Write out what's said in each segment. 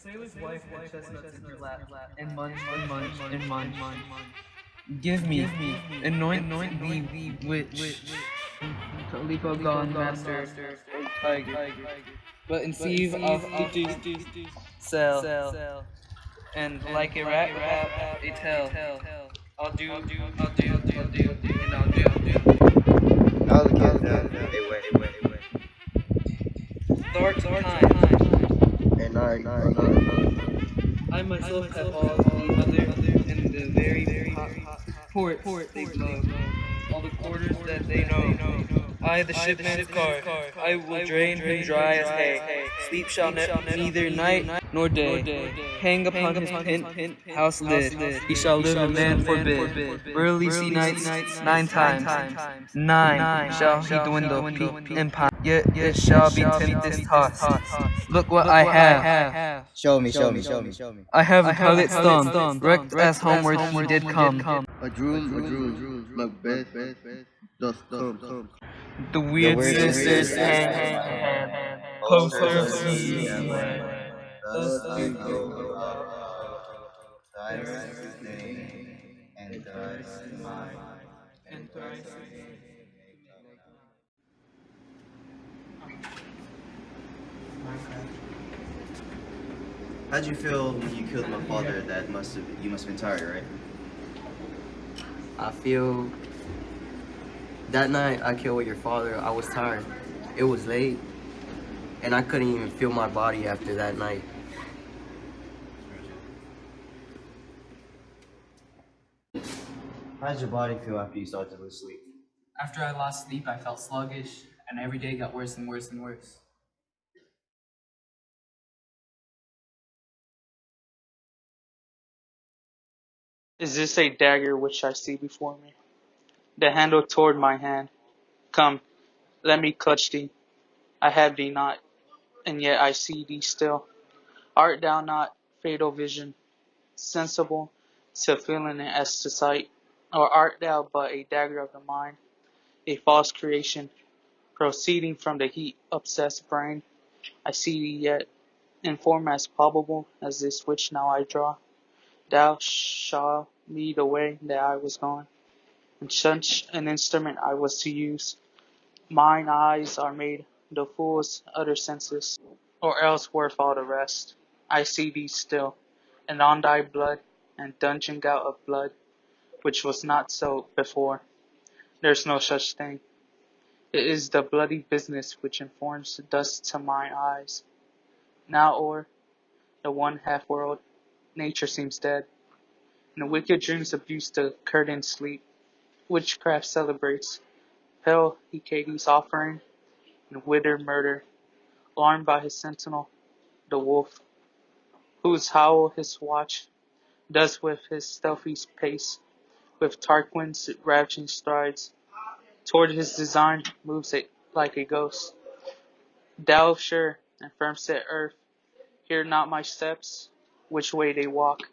sailor's wife had chestnuts in her lap, and munch, and munch, and munch. Give me, anoint thee which Khalifa gone master, O tiger, but conceive of to sell, and like a rat without a tail. I'll do, and I'll do. I'll get that. Hey, wait. Dark time. And I. I myself have all the other and the very ports they blow, all the quarters that they know. I, the shipman's car, I will drain him dry as hay. Sleep shall neither night nor day. Hang upon his pent house lid, he shall live and man forbid. Burly sea nights 9 times, 9 shall he dwindle, peak and pine. Yet it shall be tempest tossed. Look what I have. Show me. I have a pilot's thumb, wrecked as homeward he did come. A droom, Macbeth, doth come. The weird sisters hand in hand, poster of seas land. Thus they go Cyrus' name, and thrice mine, and thrice. How'd you feel when you killed my father? You must have been tired, right? I feel that night I killed your father, I was tired. It was late, and I couldn't even feel my body after that night. How did your body feel after you started to lose sleep? After I lost sleep, I felt sluggish, and every day got worse and worse and worse. Is this a dagger which I see before me? The handle toward my hand. Come, let me clutch thee. I have thee not, and yet I see thee still. Art thou not fatal vision, sensible to feeling as to sight? Or art thou but a dagger of the mind, a false creation, proceeding from the heat-obsessed brain? I see thee yet, in form as palpable as this which now I draw. Thou shalt lead the way that I was gone, and such an instrument I was to use. Mine eyes are made the fool's other senses, or else worth all the rest. I see thee still, and on thy blood, and dungeon gout of blood, which was not so before. There's no such thing. It is the bloody business which informs dust to mine eyes. Now o'er the one half world, nature seems dead, and wicked dreams abuse the curtained sleep. Witchcraft celebrates pale Hecate's offering, and withered murder, alarmed by his sentinel, the wolf, whose howl his watch does with his stealthy pace, with Tarquin's ravaging strides. Toward his design moves it like a ghost. Thou sure and firm set earth, hear not my steps, which way they walk,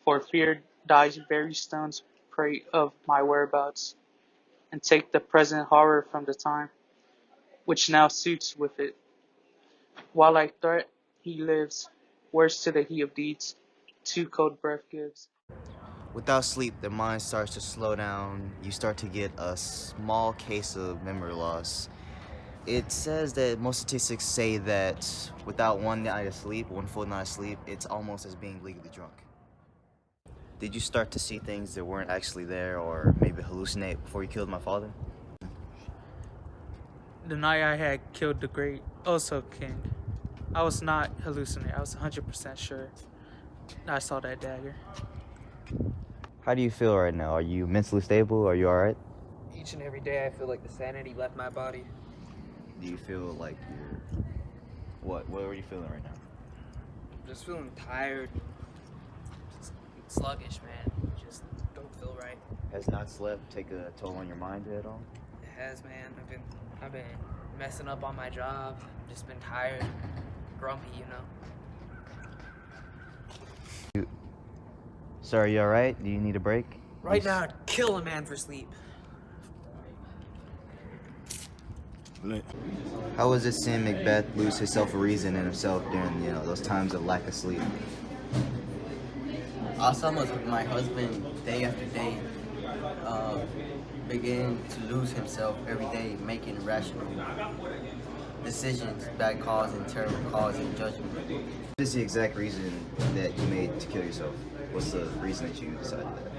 for fear thy very stones prate of my whereabouts, and take the present horror from the time, which now suits with it. While I threat, he lives, worse to the heat of deeds, too cold breath gives. Without sleep, the mind starts to slow down. You start to get a small case of memory loss. It says that most statistics say that without one night of sleep, one full night of sleep, it's almost as being legally drunk. Did you start to see things that weren't actually there, or maybe hallucinate before you killed my father? The night I had killed the great Oso king, I was not hallucinating. I was 100% sure I saw that dagger. How do you feel right now? Are you mentally stable? Are you alright? Each and every day I feel like the sanity left my body. Do you feel like you're... What are you feeling right now? Just feeling tired. Just sluggish, man. Just don't feel right. Has not slept take a toll on your mind at all? It has, man. I've been messing up on my job. Just been tired, grumpy, you know. Sir, are you alright? Do you need a break? Right now, I'd kill a man for sleep. How was it seeing Macbeth lose himself a reason in himself during, those times of lack of sleep? I saw my husband day after day begin to lose himself every day, making irrational decisions, bad cause and terrible cause and judgment. What is the exact reason that you made to kill yourself? What's the reason that you decided that?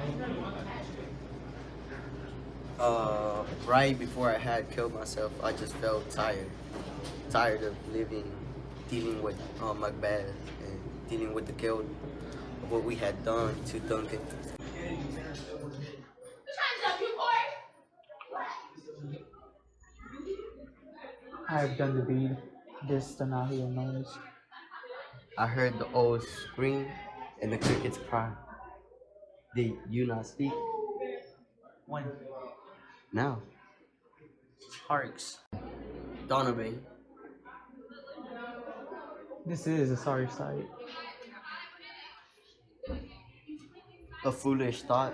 Right before I had killed myself, I just felt tired of living, dealing with Macbeth and dealing with the guilt of what we had done to Duncan. I have done the deed. This the now hear knows. I heard the owls scream and the crickets cry. Did you not speak? When Now, Harks. Donovan, This is a sorry sight. a foolish thought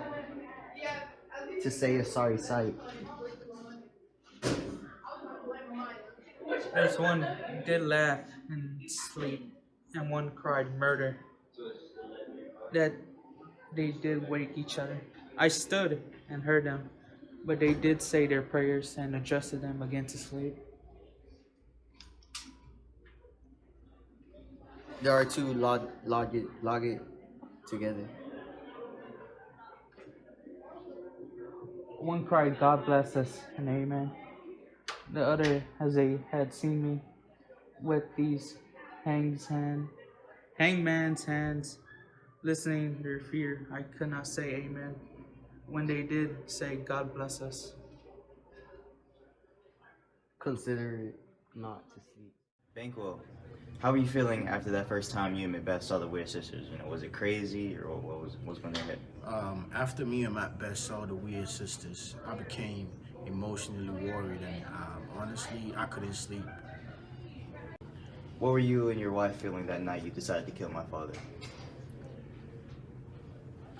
to say a sorry sight. There's one did laugh and sleep, and one cried murder. That they did wake each other. I stood and heard them, but they did say their prayers and adjusted them again to sleep. There are two log it together. One cried, God bless us, and amen. The other, as they had seen me with these hangman's hands, listening their fear, I could not say amen. When they did say, God bless us. Consider it not to sleep. Banquo, how were you feeling after that first time you and Macbeth saw the Weird Sisters? Was it crazy, or what was going on your head? After me and Macbeth saw the Weird Sisters, I became emotionally worried, and honestly, I couldn't sleep. What were you and your wife feeling that night you decided to kill my father?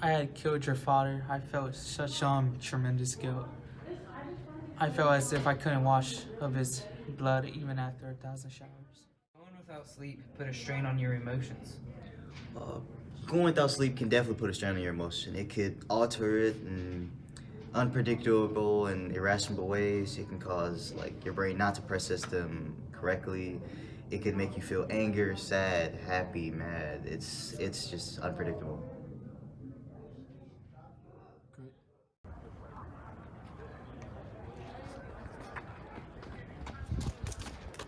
I had killed your father. I felt such tremendous guilt. I felt as if I couldn't wash of his blood even after 1,000 showers. Going without sleep put a strain on your emotions. Going without sleep can definitely put a strain on your emotion. It could alter it in unpredictable and irrational ways. It can cause your brain not to process them correctly. It could make you feel anger, sad, happy, mad. It's just unpredictable.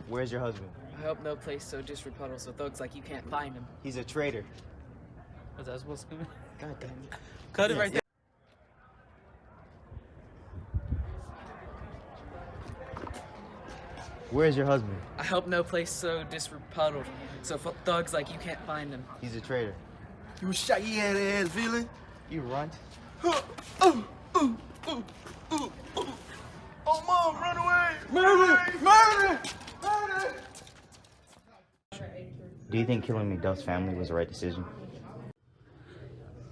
Where's your husband? I hope no place so disreputable so thugs like you can't find him. He's a traitor. Was that supposed to come in? God damn it. Cut it right there. Where's your husband? I hope no place so disreputable so thugs like you can't find him. He's a traitor. You shot your head ass villain. You runt. Oh, mom, run away! Murder! Do you think killing Macduff's family was the right decision?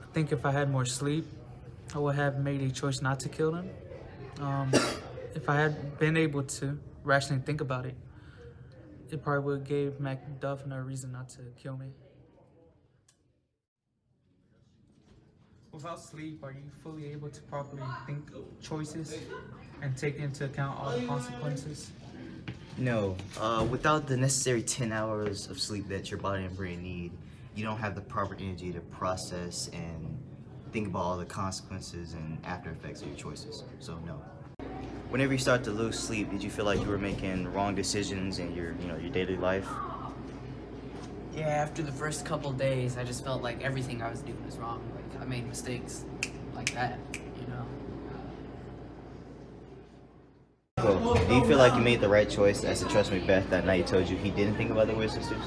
I think if I had more sleep, I would have made a choice not to kill them. If I had been able to rationally think about it, it probably would have gave Macduff no reason not to kill me. Without sleep, are you fully able to properly think choices and take into account all the consequences? No. Without the necessary 10 hours of sleep that your body and brain need, you don't have the proper energy to process and think about all the consequences and after effects of your choices. So no. Whenever you start to lose sleep, did you feel like you were making wrong decisions in your daily life? Yeah, after the first couple days, I just felt like everything I was doing was wrong. Like I made mistakes like that, So, do you feel like you made the right choice as to trust Macbeth that night he told you he didn't think about the Weird Sisters?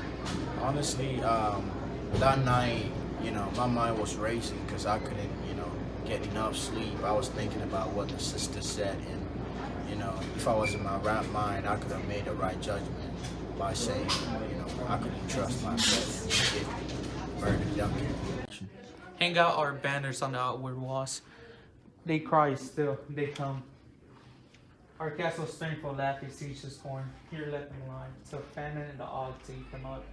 Honestly, that night, my mind was racing because I couldn't, get enough sleep. I was thinking about what the sister said, and if I was in my right mind, I could have made the right judgment by saying, I couldn't trust my friend and murdered Duncan. Hang out our banners on the outward walls. They cry still, they come. Our castle's strength will laugh, siege the scorn. Here let them lie, till famine and the ague to eat them up.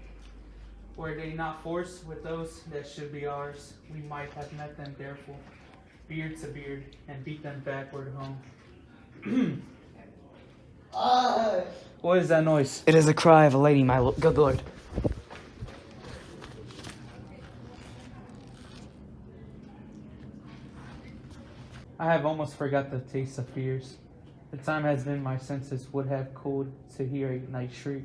Were they not forced with those that should be ours, we might have met them therefore, beard to beard, and beat them backward home. What is that noise? It is a cry of a lady, my good lord. I have almost forgot the taste of fears. The time has been my senses would have cooled to hear a night shriek,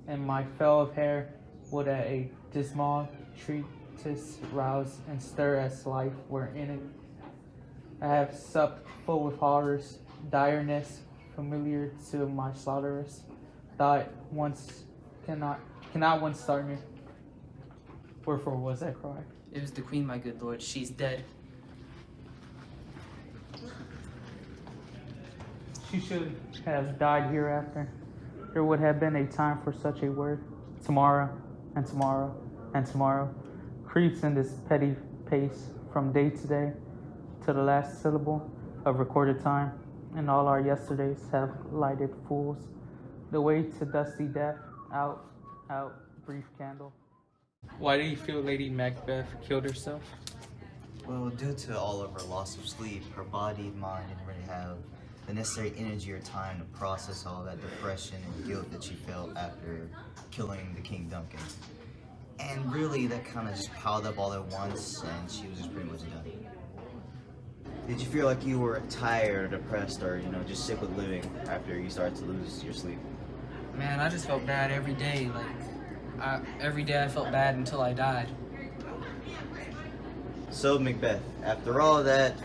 and my fell of hair would at a dismal treatise rouse and stir as life were in it. I have supped full with horrors, direness familiar to my slaughterous thought once cannot once start me. Wherefore was that cry? It was the queen, my good lord. She's dead. She should have died hereafter. There would have been a time for such a word. Tomorrow, and tomorrow, and tomorrow creeps in this petty pace from day to day to the last syllable of recorded time, and all our yesterdays have lighted fools the way to dusty death. Out, brief candle. Why do you feel Lady Macbeth killed herself? Well, due to all of her loss of sleep, her body and mind didn't really have the necessary energy or time to process all that depression and guilt that she felt after killing the King Duncan. And really, that kind of just piled up all at once, and she was just pretty much done. Did you feel like you were tired or depressed or, just sick with living after you started to lose your sleep? Man, I just felt bad every day. Every day I felt bad until I died. So, Macbeth, after all that,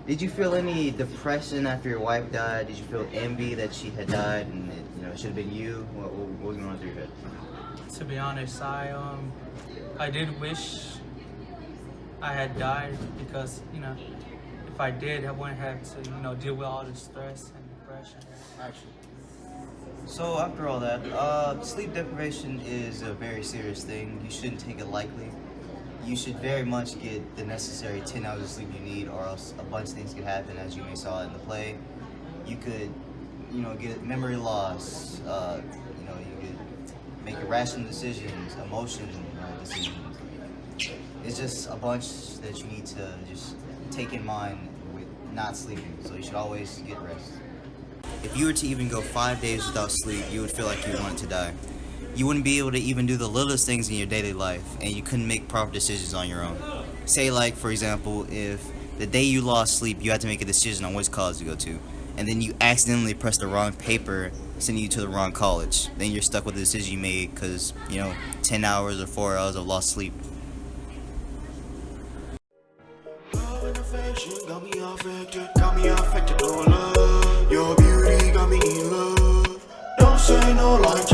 did you feel any depression after your wife died? Did you feel envy that she had died and it should have been you? What was going on through your head? To be honest, I did wish I had died because, if I did, I wouldn't have to, deal with all the stress and depression. So after all that, sleep deprivation is a very serious thing. You shouldn't take it lightly. You should very much get the necessary 10 hours of sleep you need, or else a bunch of things could happen, as you may saw in the play. You could, get memory loss. You could make irrational decisions, emotional decisions. It's just a bunch that you need to just take in mind with not sleeping. So you should always get rest. If you were to even go 5 days without sleep, you would feel like you wanted to die. You wouldn't be able to even do the littlest things in your daily life, and you couldn't make proper decisions on your own. Say, like, for example, if the day you lost sleep, you had to make a decision on which college to go to, and then you accidentally pressed the wrong paper, sending you to the wrong college. Then you're stuck with the decision you made because, 10 hours or 4 hours of lost sleep. Got me affected, oh love. Your beauty got me in love. Don't say no like